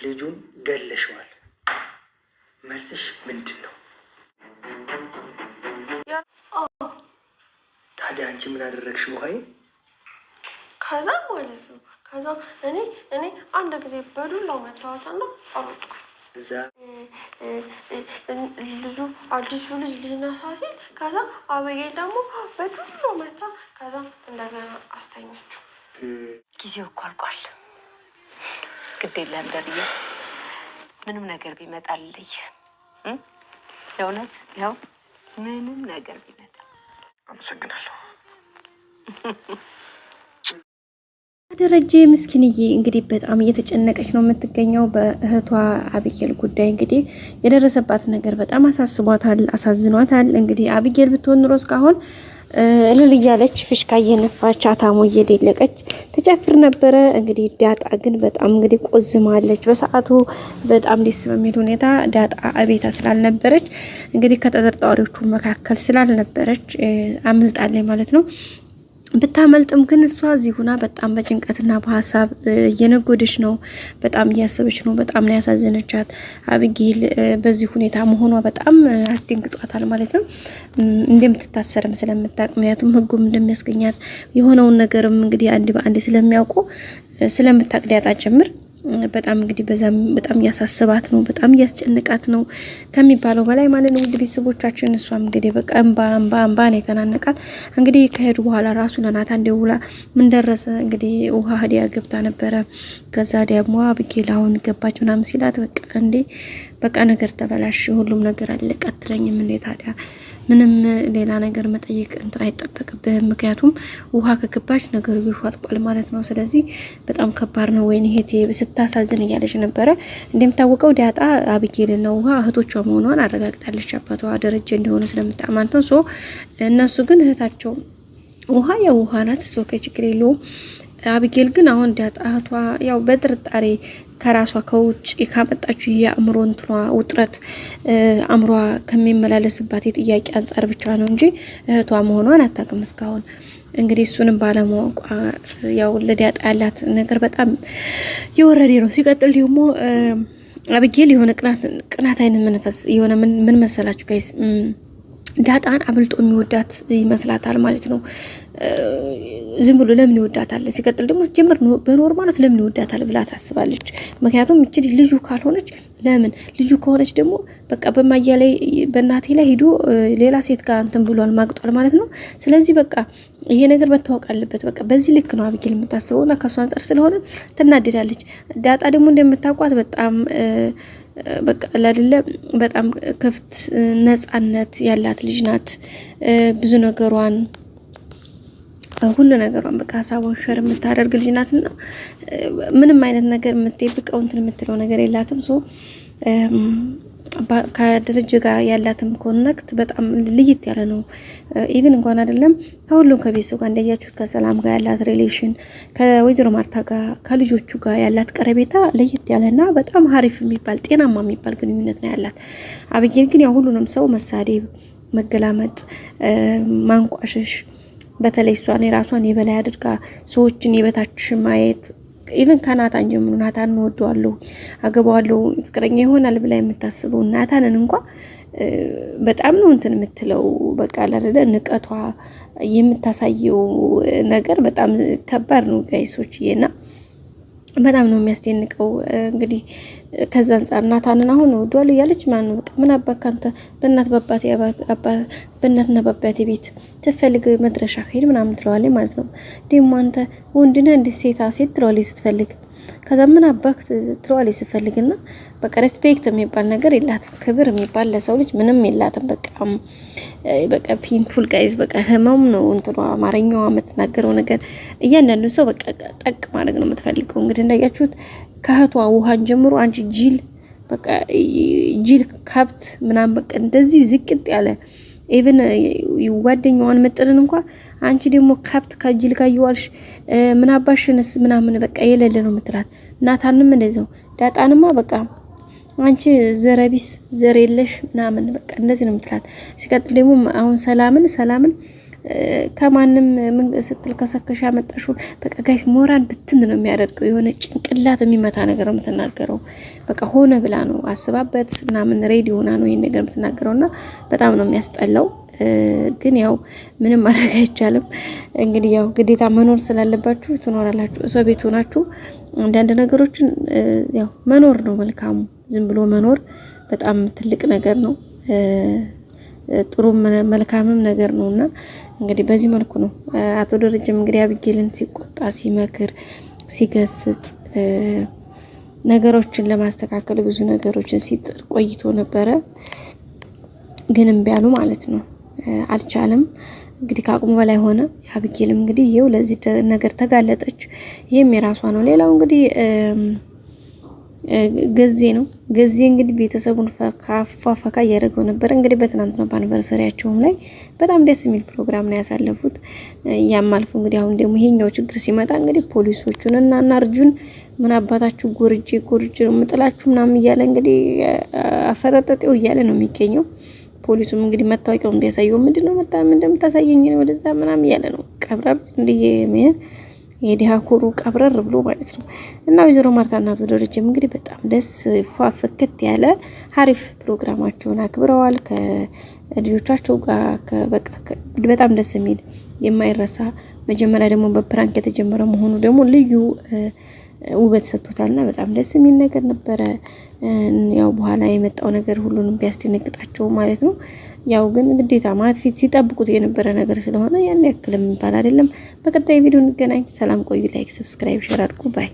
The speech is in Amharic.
ልጁን ገለሽዋል። መልስሽ ምንድነው? ታዲያ አንቺ ምን አደረግሽ ውሃዬ? ከዛ ማለት ነው ከዛ እኔ አንድ ጊዜ በዱላው መታወትና አሮጥኩ። እዛ ልጁ አዲሱ ልጅ ሊነሳ ሲል ከዛ አበጌል ደግሞ በዱላው መታ። ከዛ እንደገና አስተኛችው። ጊዜው እኮ አልቋል። ግድ የለም ደርዬ፣ ምንም ነገር ቢመጣልኝ የእውነት ያው ምንም ነገር ቢመጣ አመሰግናለሁ። ደረጀ ምስኪንዬ እንግዲህ በጣም እየተጨነቀች ነው የምትገኘው በእህቷ አቢጌል ጉዳይ። እንግዲህ የደረሰባት ነገር በጣም አሳስቧታል፣ አሳዝኗታል። እንግዲህ አቢጌል ብትሆን ኑሮ እስካሁን እልል እያለች ፍሽካ እየነፋች አታሞ እየደለቀች ተጨፍር ነበረ። እንግዲህ ዳጣ ግን በጣም እንግዲህ ቆዝማለች። በሰዓቱ በጣም ደስ በሚል ሁኔታ ዳጣ አቤታ ስላልነበረች እንግዲህ ከተጠርጣሪዎቹ መካከል ስላልነበረች አምልጣለች ማለት ነው። ብታመልጥም ግን እሷ እዚህ ሆና በጣም በጭንቀትና በሀሳብ እየነጎደች ነው። በጣም እያሰበች ነው። በጣም ነው ያሳዘነቻት። አቢጌል በዚህ ሁኔታ መሆኗ በጣም አስደንግጧታል ማለት ነው። እንደምትታሰርም ስለምታውቅ ምክንያቱም ሕጉም እንደሚያስገኛት የሆነውን ነገርም እንግዲህ አንድ በአንድ ስለሚያውቁ ስለምታውቅ ዳጣ ጭምር በጣም እንግዲህ በዛም በጣም ያሳስባት ነው። በጣም ያስጨንቃት ነው ከሚባለው በላይ ማለት ነው። እንግዲህ ቤተሰቦቻችን እሷም እንግዲህ በቃ እንባ ነው የተናነቃት። እንግዲህ ከሄዱ በኋላ ራሱ ለናታን ደውላ ምን ደረሰ እንግዲህ ውሃ ሀዲያ ገብታ ነበረ። ከዛ ደግሞ አቢጌል አሁን ገባች ምናምን ሲላት በቃ እንዴ በቃ ነገር ተበላሽ፣ ሁሉም ነገር አለቀ አትለኝም እንዴ? ታዲያ ምንም ሌላ ነገር መጠየቅ እንትን አይጠበቅብህም። ምክንያቱም ውሃ ከገባች ነገሩ ይሿልቋል ማለት ነው። ስለዚህ በጣም ከባድ ነው። ወይኔ እህቴ ስታሳዝን እያለች ነበረ። እንደምታወቀው ዳጣ አቢጌልና ውሃ እህቶቿ መሆኗን አረጋግጣለች። አባቷ ደረጀ እንደሆነ ስለምታማንት ነው። ሶ እነሱ ግን እህታቸው ውሃ ያው ውሃ ናት። ሶ ከችግር የለውም። አቢጌል ግን አሁን ዳጣ እህቷ ያው በጥርጣሬ ከራሷ ከውጭ ካመጣችሁ የአእምሮ እንትኗ ውጥረት አእምሯ ከሚመላለስባት የጥያቄ አንፃር ብቻ ነው እንጂ እህቷ መሆኗን አታውቅም እስካሁን። እንግዲህ እሱንም ባለማወቋ ያው ለዳጣ ያላት ነገር በጣም የወረደ ነው። ሲቀጥል ደግሞ አቢጌል የሆነ ቅናት አይነት መንፈስ የሆነ ምን መሰላችሁ ጋይስ፣ ዳጣን አብልጦ የሚወዳት ይመስላታል ማለት ነው። ዝም ብሎ ለምን ይወዳታል? ሲቀጥል ደግሞ ጀምር ነው በኖርማል ለምን ይወዳታል ብላ ታስባለች። ምክንያቱም እቺ ልጁ ካልሆነች ለምን ልጁ ከሆነች ደግሞ በቃ በማያ ላይ በእናቴ ላይ ሄዶ ሌላ ሴት ጋር እንትን ብሏል ማግጧል ማለት ነው። ስለዚህ በቃ ይሄ ነገር መታወቅ አለበት። በቃ በዚህ ልክ ነው አቢጌል የምታስበውና ከሷ አንፃር ስለሆነ ትናደዳለች። ዳጣ ደግሞ እንደምታውቋት በጣም በቃ ለደለ በጣም ክፍት ነፃነት ያላት ልጅ ናት። ብዙ ነገሯን ሁሉ ነገሯን በቃ ሀሳቧን ሸር የምታደርግ ልጅ ናትና ምንም አይነት ነገር የምትደብቀው እንትን የምትለው ነገር የላትም። ሶ ከደረጀ ጋር ያላትም ኮኔክት በጣም ልይት ያለ ነው። ኢቭን እንኳን አይደለም ከሁሉም ከቤተሰብ ጋር እንደያችሁት ከሰላም ጋር ያላት ሪሌሽን ከወይዘሮ ማርታ ጋር ከልጆቹ ጋር ያላት ቀረቤታ ለይት ያለና በጣም ሀሪፍ የሚባል ጤናማ የሚባል ግንኙነት ነው ያላት። አቢጌል ግን ያው ሁሉንም ሰው መሳደብ፣ መገላመጥ፣ ማንቋሸሽ በተለይ እሷን የራሷን የበላይ አድርጋ ሰዎችን የበታች ማየት ኢቭን ከናታን ጀምሮ ናታን ወደዋለሁ አገባዋለሁ ፍቅረኛ ይሆናል ብላ የምታስበው ናታንን እንኳን በጣም ነው እንትን የምትለው። በቃ ለረደ ንቀቷ የምታሳየው ነገር በጣም ከባድ ነው ጋይሶችዬና በጣም ነው የሚያስደንቀው። እንግዲህ ከዛ አንፃር ናታንን አሁን ወደዋለሁ ያለች ማን ነው በቃ ምን አባካንተ በእናትና በአባቴ ቤት ትፈልግ መድረሻ ሄድ ምናምን ትለዋለች ማለት ነው። ደግሞ አንተ ወንድ ነህ እንዴ ሴት ትለዋለች ስትፈልግ። ከዛ ምን አባክ ትለዋለች ስትፈልግና በቃ ሬስፔክት የሚባል ነገር የላትም። ክብር የሚባል ለሰው ልጅ ምንም የላትም። በቃ ፒንፉል ጋይዝ በቃ ህመም ነው እንትኗ አማርኛዋ የምትናገረው ነገር እያንዳንዱ ሰው በቃ ጠቅ ማድረግ ነው የምትፈልገው። እንግዲህ እንዳያችሁት ከእህቷ ውሃን ጀምሮ አንቺ ጂል በቃ ጂል ካብት ምናምን በቃ እንደዚህ ዝቅጥ ያለ ኢቭን ጓደኛዋን መጥረን እንኳን አንቺ ደግሞ ካብት ከጂል ጋር ይዋልሽ ምን አባሽንስ ምናምን በቃ የሌለ ነው የምትላት። ናታንም እንደዛው ዳጣንማ በቃ አንቺ ዘረቢስ ዘር የለሽ ምናምን በቃ እንደዚህ ነው የምትላት። ሲቀጥል ደግሞ አሁን ሰላምን ከማንም ምን ስትል ከሰከሽ ያመጣሽው በቃ ጋይስ ሞራል ብትን ነው የሚያደርገው። የሆነ ጭንቅላት የሚመታ ነገር ነው የምትናገረው። በቃ ሆነ ብላ ነው አስባበት ምናምን ሬዲ ሆና ነው ይሄን ነገር የምትናገረውና በጣም ነው የሚያስጠላው። ግን ያው ምንም ማድረግ አይቻልም። እንግዲህ ያው ግዴታ መኖር ስላለባችሁ ትኖራላችሁ። ሰው ቤት ሆናችሁ አንዳንድ ነገሮችን ያው መኖር ነው መልካሙ። ዝም ብሎ መኖር በጣም ትልቅ ነገር ነው። ጥሩ መልካምም ነገር ነውና እንግዲህ በዚህ መልኩ ነው አቶ ደረጀም እንግዲህ አቢጌልን ሲቆጣ፣ ሲመክር፣ ሲገስጽ ነገሮችን ለማስተካከል ብዙ ነገሮችን ሲጥር ቆይቶ ነበረ። ግን እምቢ አሉ ማለት ነው። አልቻለም። እንግዲህ ከአቅሙ በላይ ሆነ። አቢጌልም እንግዲህ ይሄው ለዚህ ነገር ተጋለጠች። ይሄም የራሷ ነው። ሌላው እንግዲህ ገዜ ነው። ገዜ እንግዲህ ቤተሰቡን ፈካ እያደረገው ነበር። እንግዲህ በትናንትና በአኒቨርሰሪያቸውም ላይ በጣም ደስ የሚል ፕሮግራም ነው ያሳለፉት። ያም አልፎ እንግዲህ አሁን ደግሞ ይሄኛው ችግር ሲመጣ እንግዲህ ፖሊሶቹን እና አርጁን ምን አባታችሁ ጎርጄ ነው የምጥላችሁ ምናምን እያለ እንግዲህ አፈረጠጤው እያለ ነው የሚገኘው። ፖሊሱም እንግዲህ መታወቂያውን ቢያሳየው ምንድነው እንደምታሳየኝ ነው ወደዛ ምናምን እያለ ነው ቀብረር እንዲህ የዲያኮሩ ቀብረር ብሎ ማለት ነው። እና ወይዘሮ ማርታና አቶ ደረጀም እንግዲህ በጣም ደስ ፍክት ያለ ሀሪፍ ፕሮግራማቸውን አክብረዋል ከልጆቻቸው ጋር። በቃ በጣም ደስ የሚል የማይረሳ መጀመሪያ ደግሞ በፕራንክ የተጀመረ መሆኑ ደግሞ ልዩ ውበት ሰጥቶታልና በጣም ደስ የሚል ነገር ነበረ። ያው በኋላ የመጣው ነገር ሁሉንም ቢያስደነግጣቸው ማለት ነው። ያው ግን ግዴታ ማለት ፊት ሲጠብቁት የነበረ ነገር ስለሆነ ያን ያክል የሚባል አይደለም። በቀጣይ ቪዲዮ እንገናኝ። ሰላም ቆዩ። ላይክ፣ ሰብስክራይብ፣ ሼር አድርጉ። ባይ